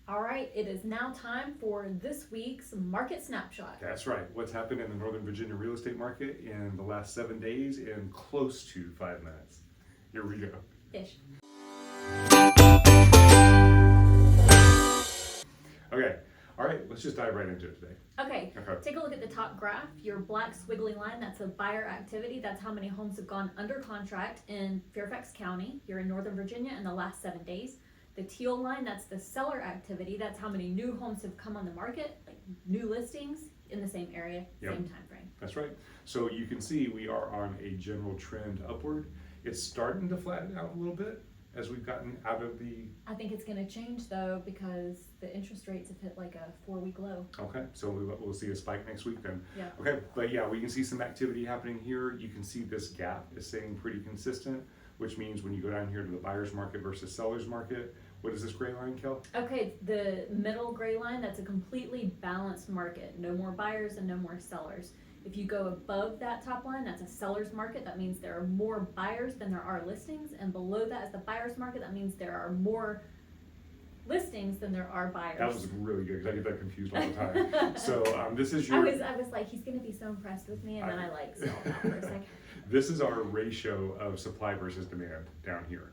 All right, it is now time for this week's Market Snapshot. That's right. What's happened in the Northern Virginia real estate market in the last 7 days in close to 5 minutes. Here we go. Ish. Okay. All right. Let's just dive right into it today. Okay, take a look at the top graph. Your black squiggly line, that's a buyer activity. That's how many homes have gone under contract in Fairfax County here in Northern Virginia in the last 7 days. The teal line, that's the seller activity. That's how many new homes have come on the market, like new listings in the same area, Yep. same time frame. That's right. So you can see we are on a general trend upward. It's starting to flatten out a little bit as we've gotten out of the... I think it's going to change though because the interest rates have hit like a 4-week low. Okay, so we'll see a spike next week then. Yeah. Okay, but yeah, we can see some activity happening here. You can see this gap is staying pretty consistent, which means when you go down here to the buyer's market versus seller's market, what is this gray line, Kel? Okay, the middle gray line, that's a completely balanced market. No more buyers and no more sellers. If you go above that top line, that's a seller's market. That means there are more buyers than there are listings. And below that is the buyer's market. That means there are more listings than there are buyers. That was really good because I get that confused all the time. So this is your... I was like, he's going to be so impressed with me. And then I like stalled out for a second. This is our ratio of supply versus demand down here.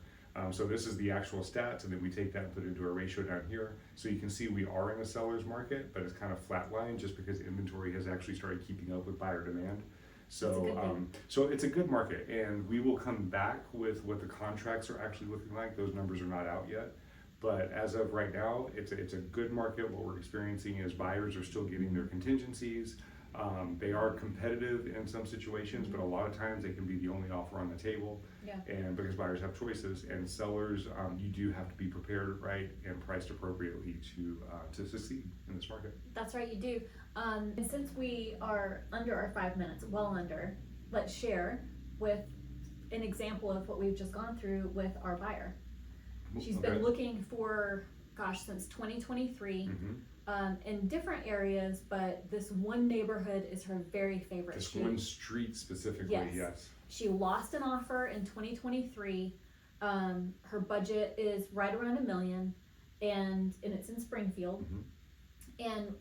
So this is the actual stats, and then we take that and put it into a ratio down here. So you can see we are in a seller's market, but it's kind of flatlined just because inventory has actually started keeping up with buyer demand. So it's a good market, and we will come back with what the contracts are actually looking like. Those numbers are not out yet, but as of right now, it's a good market. What we're experiencing is buyers are still getting their contingencies. They are competitive in some situations, but a lot of times they can be the only offer on the table. Yeah. And because buyers have choices, and sellers, you do have to be prepared right and priced appropriately to succeed in this market. That's right, you do. And since we are under our 5 minutes, well under, let's share with an example of what we've just gone through with our buyer. She's been looking for, since 2023. In different areas, but this one neighborhood is her very favorite. This one street specifically, yes. She lost an offer in 2023. Her budget is right around $1 million, and it's in Springfield. And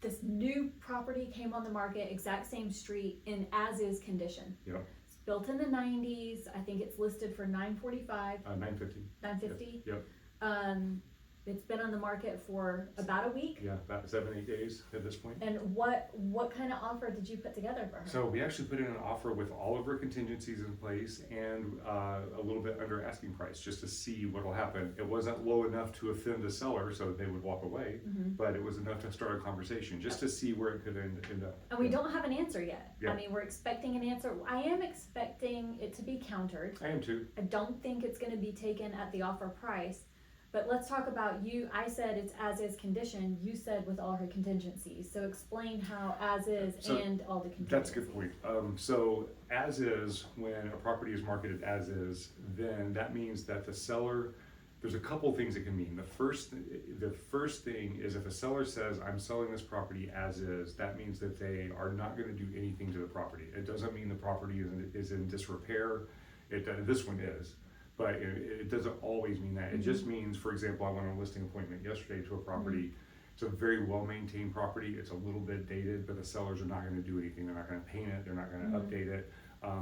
this new property came on the market, exact same street, in as-is condition. Yep. It's built in the 90s. I think it's listed for $945. $950. $950. Yep. It's been on the market for about a week. Yeah, about 7-8 days at this point. And what kind of offer did you put together for her? So we actually put in an offer with all of her contingencies in place and a little bit under asking price just to see what will happen. It wasn't low enough to offend the seller so that they would walk away, but it was enough to start a conversation just to see where it could end up. And we don't have an answer yet. Yeah. I mean, we're expecting an answer. I am expecting it to be countered. I am too. I don't think it's going to be taken at the offer price. But let's talk about you. I said it's as-is condition. You said with all her contingencies. So explain how as-is and all the contingencies. That's a good point. So as-is, when a property is marketed as-is, then that means that the seller, there's a couple things it can mean. The first thing is if a seller says, I'm selling this property as-is, that means that they are not going to do anything to the property. It doesn't mean the property is in disrepair. This one is. But it doesn't always mean that. It just means, for example, I went on a listing appointment yesterday to a property. It's a very well-maintained property. It's a little bit dated, but the sellers are not going to do anything. They're not going to paint it. They're not going to update it.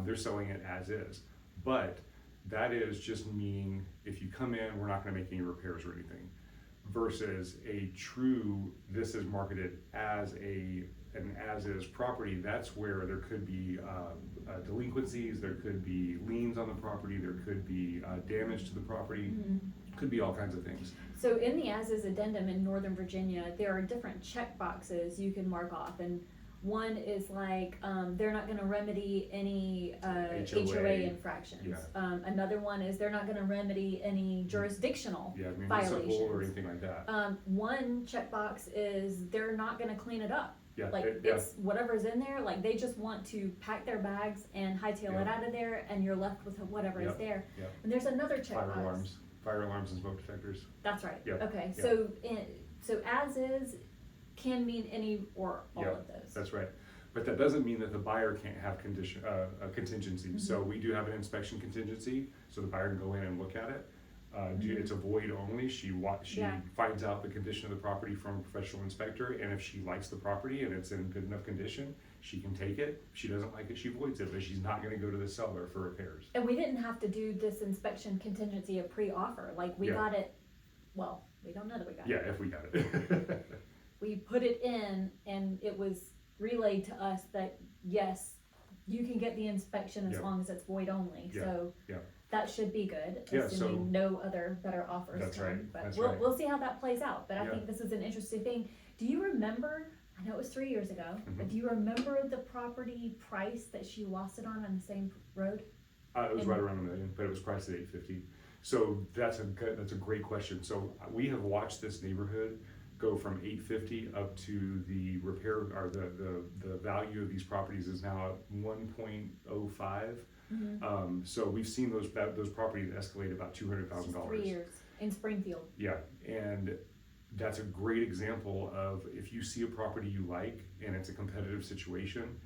They're selling it as is. But that is just meaning if you come in, we're not going to make any repairs or anything. Versus a true, this is marketed as an as-is property. That's where there could be delinquencies, there could be liens on the property, there could be damage to the property, could be all kinds of things. So in the as-is addendum in Northern Virginia, there are different check boxes you can mark off, and one is like they're not going to remedy any HOA infractions. Yeah. Another one is they're not going to remedy any jurisdictional violations or anything like that. One checkbox is they're not going to clean it up. Yeah, it's whatever's in there. Like they just want to pack their bags and hightail it out of there, and you're left with whatever is there. Yeah. And there's another checkbox. Fire alarms and smoke detectors. That's right. Yep. Okay. Yep. So as is can mean any or all of those. That's right. But that doesn't mean that the buyer can't have contingencies. So we do have an inspection contingency, so the buyer can go in and look at it. It's a void only. She Yeah. finds out the condition of the property from a professional inspector, and if she likes the property and it's in good enough condition, she can take it. If she doesn't like it, she voids it, but she's not gonna go to the seller for repairs. And we didn't have to do this inspection contingency of pre-offer, like we Yeah. got it, well, we don't know that we got Yeah, it. if we got it. We put it in and it was relayed to us that, yes, you can get the inspection as Yeah. long as it's void only, Yeah. so. Yeah. That should be good, Yeah, assuming no other better offers That's come, right, but that's we'll, right. we'll see how that plays out, but I Yeah. think this is an interesting thing. Do you remember, I know it was 3 years ago, but do you remember the property price that she lost it on the same road? It was right around $1 million, but it was priced at $850. So that's a great question. So we have watched this neighborhood go from $850 up to the repair, or the value of these properties is now at 1.05. So we've seen those properties escalate about $200,000. 3 years in Springfield. Yeah, and that's a great example of if you see a property you like and it's a competitive situation,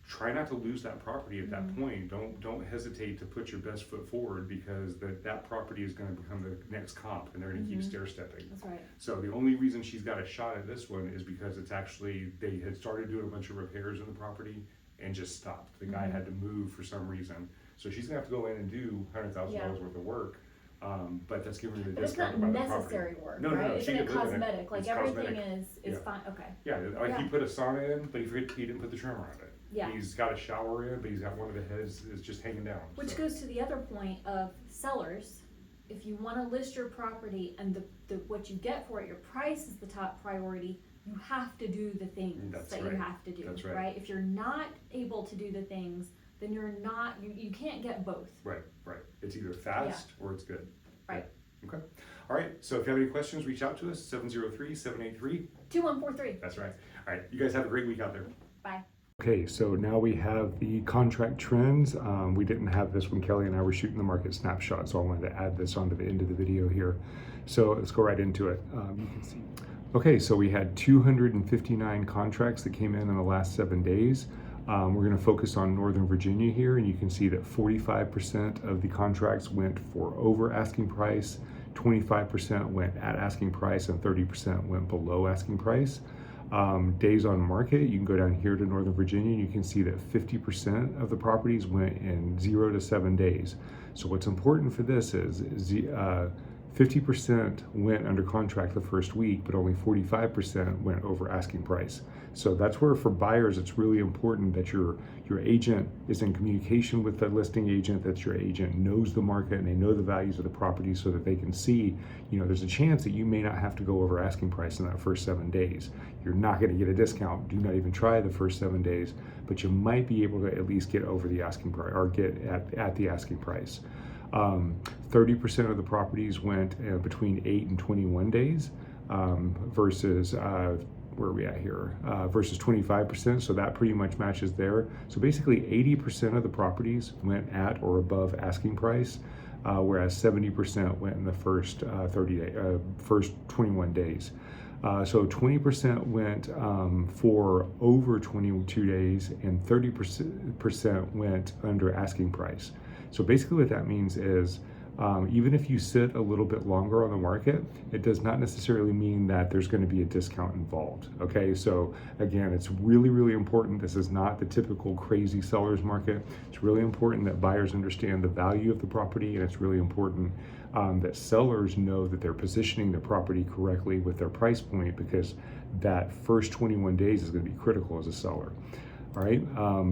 try not to lose that property at that point. Don't hesitate to put your best foot forward, because that property is going to become the next comp, and they're going to keep stair stepping. That's right. So the only reason she's got a shot at this one is because it's actually, they had started doing a bunch of repairs in the property and just stopped. The guy had to move for some reason. So she's gonna have to go in and do $100,000 worth of work. But that's giving her the But it's discount not about the property. necessary work, No, right? she Isn't it could live in cosmetic? Like It's everything cosmetic. is Yeah. fine, okay. Yeah, like Yeah. he put a sauna in, but he didn't put the trim around it. Yeah. He's got a shower in, but he's got one of the heads is just hanging down. Which so. goes to the other point of sellers. If you wanna list your property and the what you get for it, your price is the top priority, you have to do the things That's that right. you have to do, That's right. right? If you're not able to do the things, then you can't get both. Right. It's either fast or it's good. Right. Yeah. Okay. All right. So if you have any questions, reach out to us, 703-783. 2143. That's right. All right. You guys have a great week out there. Bye. Okay, so now we have the contract trends. We didn't have this when Kelly and I were shooting the market snapshot, so I wanted to add this onto the end of the video here. So let's go right into it. You can see. Okay, so we had 259 contracts that came in the last 7 days. We're going to focus on Northern Virginia here, and you can see that 45% of the contracts went for over asking price, 25% went at asking price, and 30% went below asking price. Days on market, you can go down here to Northern Virginia, and you can see that 50% of the properties went in 0 to 7 days. So what's important for this is 50% went under contract the first week, but only 45% went over asking price. So that's where, for buyers, it's really important that your agent is in communication with the listing agent, that your agent knows the market and they know the values of the property, so that they can see, there's a chance that you may not have to go over asking price in that first 7 days. You're not going to get a discount. Do not even try the first 7 days, but you might be able to at least get over the asking price, or get at the asking price. 30% of the properties went between 8 and 21 days versus where are we at here? Versus 25%, so that pretty much matches there. So basically 80% of the properties went at or above asking price, whereas 70% went in the first first 21 days. So 20% went for over 22 days, and 30% went under asking price. So basically what that means is, even if you sit a little bit longer on the market, it does not necessarily mean that there's going to be a discount involved. Okay, so again, it's really, really important. This is not the typical crazy seller's market. It's really important that buyers understand the value of the property, and it's really important that sellers know that they're positioning their property correctly with their price point, because that first 21 days is going to be critical as a seller. All right,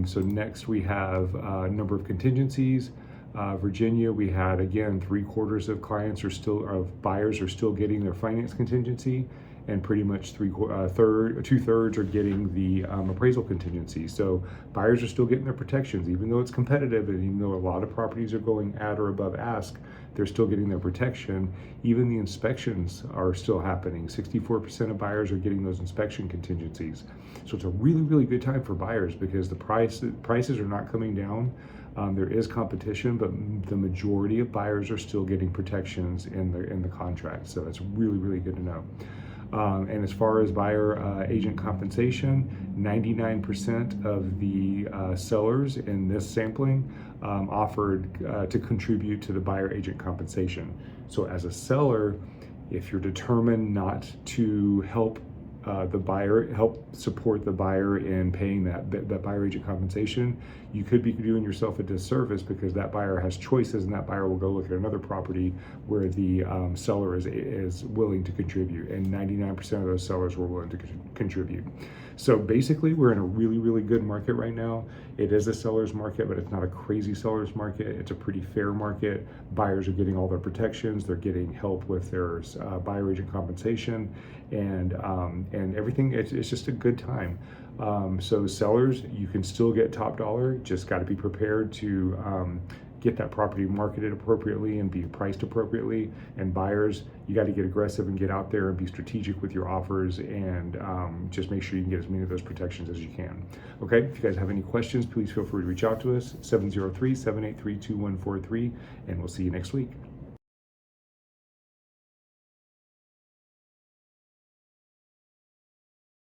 so next we have a number of contingencies. Virginia, we had, again, 3/4 of buyers are still getting their finance contingency, and pretty much 2/3 are getting the appraisal contingency. So buyers are still getting their protections, even though it's competitive, and even though a lot of properties are going at or above ask, they're still getting their protection. Even the inspections are still happening. 64% of buyers are getting those inspection contingencies. So it's a really, really good time for buyers, because the prices are not coming down. There is competition, but the majority of buyers are still getting protections in the contract. So that's really, really good to know. And as far as buyer agent compensation, 99% of the sellers in this sampling offered to contribute to the buyer agent compensation. So as a seller, if you're determined not to help the buyer, help support the buyer in paying that buyer agent compensation, you could be doing yourself a disservice, because that buyer has choices, and that buyer will go look at another property where the seller is willing to contribute, and 99% of those sellers were willing to contribute. So basically, we're in a really, really good market right now. It is a seller's market, but it's not a crazy seller's market. It's a pretty fair market. Buyers are getting all their protections. They're getting help with their buyer agent compensation, and everything. It's just a good time. So sellers, you can still get top dollar. Just got to be prepared to get that property marketed appropriately and be priced appropriately. And buyers, you got to get aggressive and get out there and be strategic with your offers, and just make sure you can get as many of those protections as you can. Okay, if you guys have any questions, please feel free to reach out to us, 703-783-2143, and we'll see you next week.